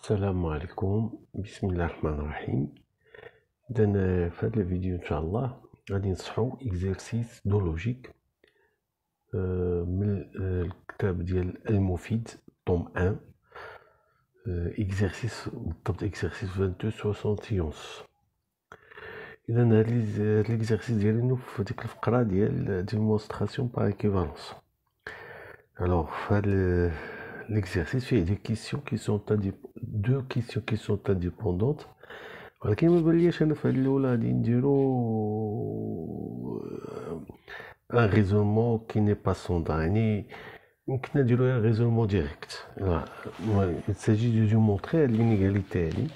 السلام عليكم بسم الله الرحمن الرحيم. إذن في هذا الفيديو إن شاء الله غادي نصحو إكزرسيس دو لوجيك من الكتاب ديال المفيد طوم 1 إكزرسيس بالضبط إكزرسيس 2271. إذن هاد الإكزرسيس ديالنا في ديك الفقرة ديال ديمونستراسيون باغ إكيفالونس. Alors l'exercice fait deux questions qui sont indépendantes. ولكن ما بانليش انا في هاد الاولى غادي نديرو ان ريزونمون كي ني با سوندار، يعني يمكن نديرو ان ريزونمون ديريكت. il s'agit de démontrer l'inégalité هادي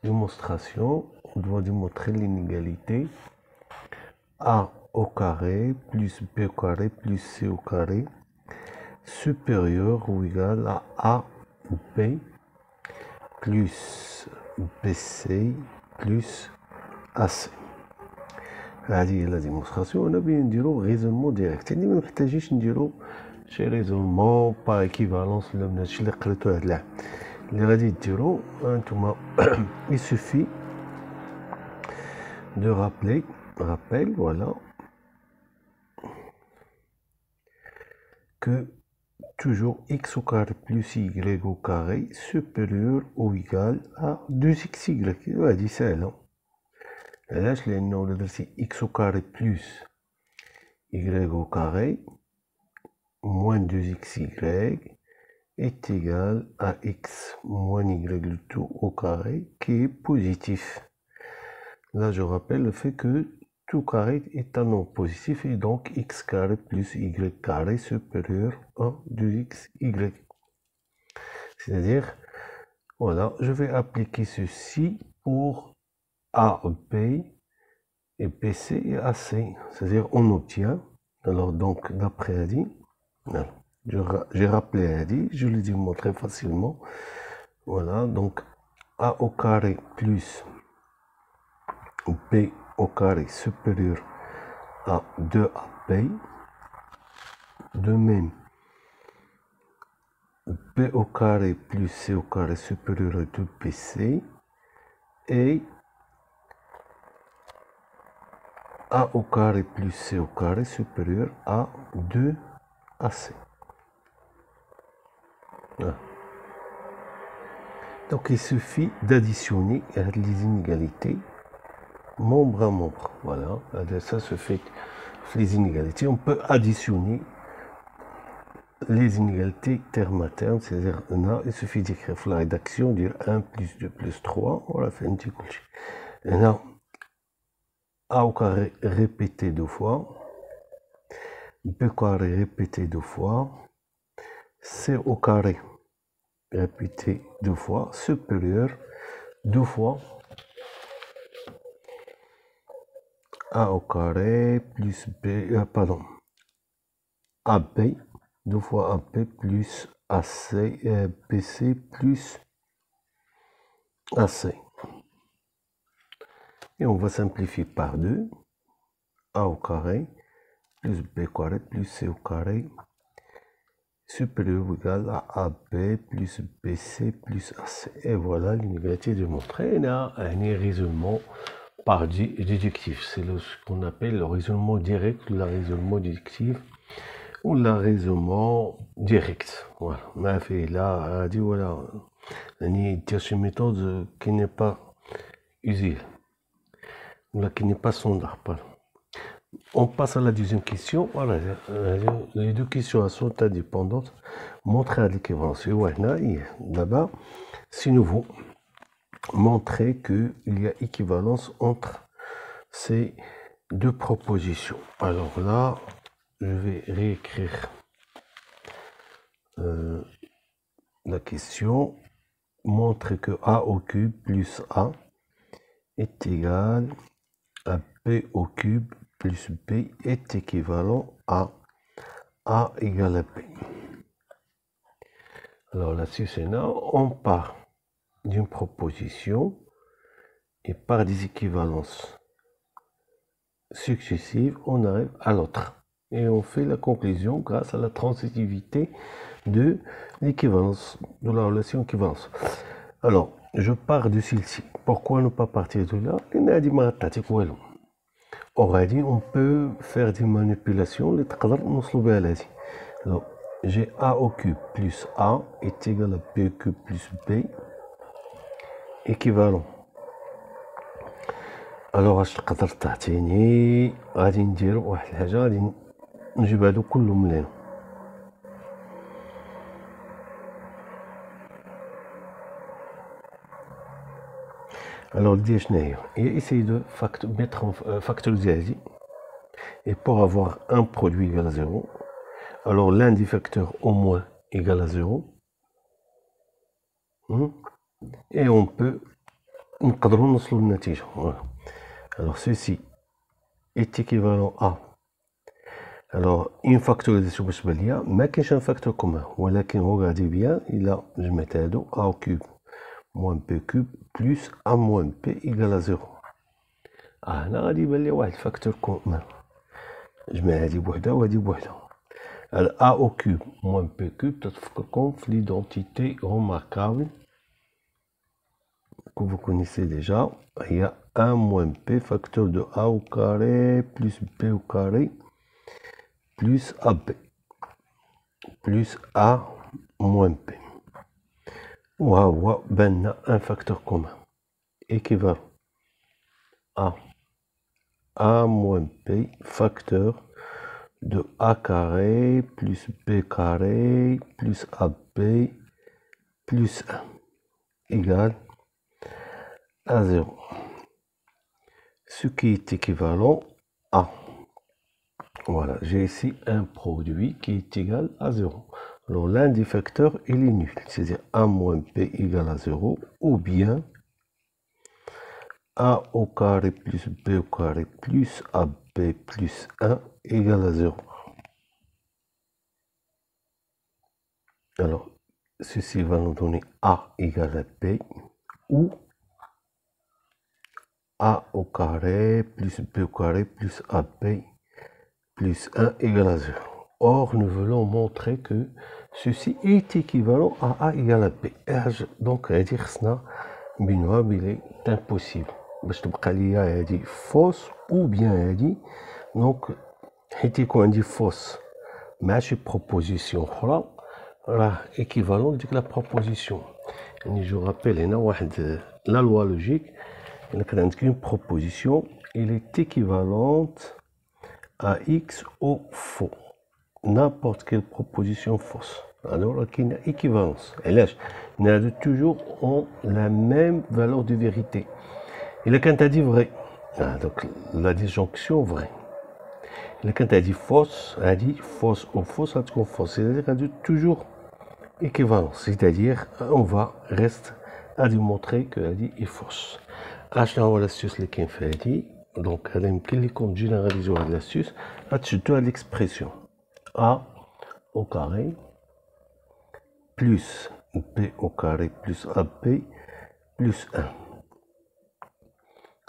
démonstration. On doit démontrer l'inégalité a au carré plus b au carré plus c au carré supérieur ou égal à A B plus BC plus AC. هذه هي لا ديمونستراسيون. انا بغيت نديرو ريزونمون ديريكت، يعني ما محتاجينش نديرو شي ريزونمون با ايكيفالونس ولا من هادشي اللي قريتو هاد العام. اللي غادي ديرو هانتوما il suffit de rappeler voilà que toujours x au carré plus y au carré supérieur ou égal à 2xy. هادي ساهلة. علاش؟ لأنه إلا درتي x au carré plus y au carré moins 2xy est égal à x moins y le tout au carré qui est positif. Là je rappelle le fait que tout carré est un nombre positif et donc x carré plus y carré supérieur à 2xy. C'est-à-dire, voilà, je vais appliquer ceci pour AB et BC et AC. C'est-à-dire, on obtient, alors donc, d'après Adi, j'ai rappelé Adi, je l'ai démontré facilement. Voilà, donc A au carré plus B au carré supérieur à 2AB. De même, B au carré plus C au carré supérieur à 2BC et A au carré plus C au carré supérieur à 2AC. Voilà. Donc il suffit d'additionner les inégalités membre à membre. Voilà, ça se fait les inégalités. On peut additionner les inégalités terme à terme, c'est-à-dire il suffit d'écrire la rédaction, dire 1 plus 2 plus 3, on l'a fait un petit coup. A au carré répété deux fois, B carré répété deux fois, C au carré répété deux fois, supérieur deux fois A au carré plus B, AB, deux fois AB plus AC, BC plus AC. Et on va simplifier par 2. A au carré plus B carré plus C au carré supérieur ou égal à AB plus BC plus AC. Et voilà l'inégalité démontrée. On a un raisonnement par déductif. C'est ce qu'on appelle le raisonnement direct, le raisonnement déductif ou le raisonnement direct. Voilà. On a fait là, dit voilà, une méthode qui n'est pas usée, qui n'est pas standard. On passe à la deuxième question. Voilà, les deux questions sont indépendantes. Montrer l'équivalence. Là-bas, c'est nouveau. Montrer qu'il y a équivalence entre ces deux propositions. Alors là, je vais réécrire la question. Montrer que A au cube plus A est égal à B au cube plus B est équivalent à A égale à B. Alors là-dessus, c'est là, on part d'une proposition et par des équivalences successives, on arrive à l'autre. Et on fait la conclusion grâce à la transitivité de l'équivalence, de la relation équivalence. Alors, je pars de celle-ci. Pourquoi ne pas partir de là? On peut faire des manipulations. Alors, j'ai A au cube plus A est égal à B au cube plus B, équivalent. Alors, je تقدر تعطيني غادي نديرو واحد الحاجة غادي نجيب هادو كلهم لهنا. Alors, l'idée c'est essayer de factoriser ici. Et pour avoir un produit égal à 0, alors l'un des facteurs au moins égal à 0. Et on peut نقدروا نوصلوا للنتيجة. Alors ceci est équivalent à. Alors une factorisation بالنسبة ليا ما كاينش un facteur commun, ولكن regardez bien, إلا جمعت هادو a au cube moins b cube plus a moins b égale à 0. هنا غادي يبان لي واحد الفاكتور كومون. جمع هادي بوحدها وهادي بوحدها. a au cube moins b cube تتفكركم في l'identité remarquable que vous connaissez déjà. Il y a 1 moins p facteur de a au carré plus b au carré plus ab plus a moins p. وهو بان un facteur commun équivalent à a moins p facteur de a carré plus b carré plus ab plus 1 égale à 0. Ce qui est équivalent à. Voilà, j'ai ici un produit qui est égal à 0. Alors l'un des facteurs il est nul, c'est-à-dire a moins p égale à 0, ou bien a au carré plus b au carré plus ab plus 1 égale à 0. Alors ceci va nous donner a égale à b, ou a au carré plus b au carré plus ab plus 1 égale à 0. Or, nous voulons montrer que ceci est équivalent à a égale à b. Donc, هادي خصنا نبينوها بلي impossible باش تبقى ليا هادي فوس ou bien هادي. دونك حيت يكون عندي فوس مع شي بروبوزيسيون اخرى راه équivalent لديك لا بروبوزيسيون. يعني جو رابيل هنا واحد لا لوا لوجيك. إلا كان عندك une proposition, elle est équivalente à x au faux. N'importe quelle proposition fausse. Alors, il y a une équivalence. Et là, on a toujours la même valeur de vérité. Et là, quand tu as dit vrai, donc la disjonction vraie. Et là, quand tu as dit fausse, elle a dit fausse au faux, ça te confond. C'est-à-dire qu'elle a toujours équivalence. C'est-à-dire, on va rester à démontrer qu'elle dit est fausse. اشنا هو l'astuce اللي كاين في هادي. دونك هذا يمكن لكم تجينيراليزيو هاد l'astuce. غتشدو هاد l'expression a au carré plus b au carré plus ab plus 1.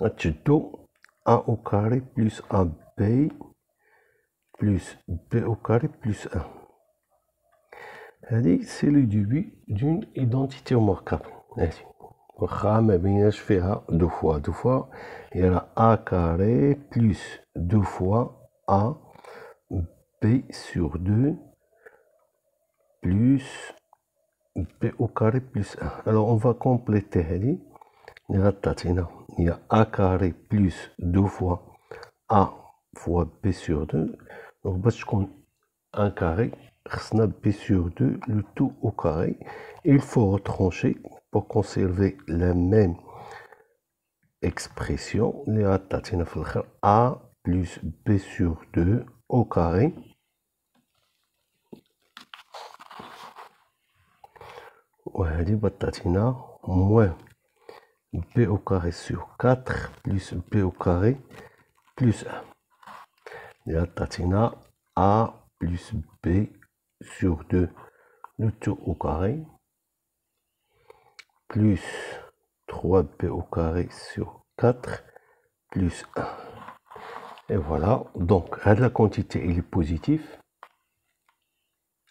غتشدو a au carré plus ab plus b au carré plus 1. هادي c'est le début d'une identité remarquable. هادي واخا ما بيناش فيها دو فوا هي a carré plus 2 fois a b sur 2 plus b au carré plus 1. Alors on va compléter هذه اللي غتعطينا هي a carré plus 2 fois a fois b sur 2. Donc باش تكون 1 carré خصنا b sur 2 le tout au carré. Il faut retrancher pour conserver la même expression. اللي غتعطينا في الاخر a plus b sur 2 au carré وهذه بتعطينا moins b au carré sur 4 plus b au carré plus 1 اللي غتعطينا a plus b sur 2 le tout au carré plus 3b au carré sur 4 plus 1. Et voilà, donc la quantité elle est positive.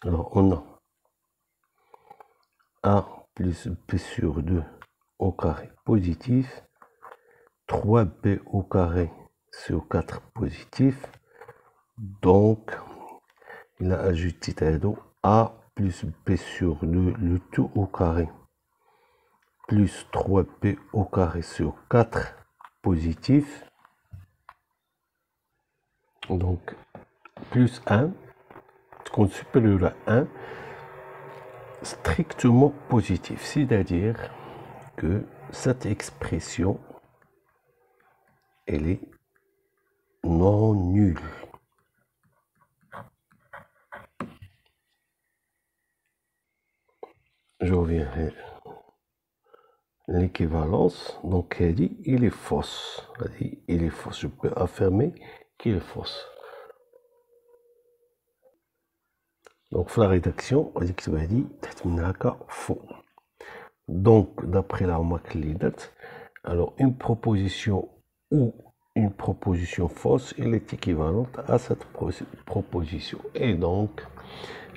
Alors on a a plus b sur 2 au carré positif, 3b au carré sur 4 positif. Donc, il a ajouté a plus b sur 2, le tout au carré, plus 3b au carré sur 4 positif. Donc, plus 1, compte supérieur à 1, strictement positif, c'est-à-dire que cette expression, elle est non nulle. Je reviendrai. L'équivalence, donc elle dit il est fausse. Elle dit il est fausse. Je peux affirmer qu'il est fausse. Donc la rédaction, on dit que ça dit faux. Donc d'après la remarque les dates, alors une proposition ou une proposition fausse, elle est équivalente à cette proposition. Et donc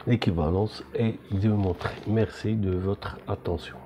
l'équivalence est démontrée. Merci de votre attention.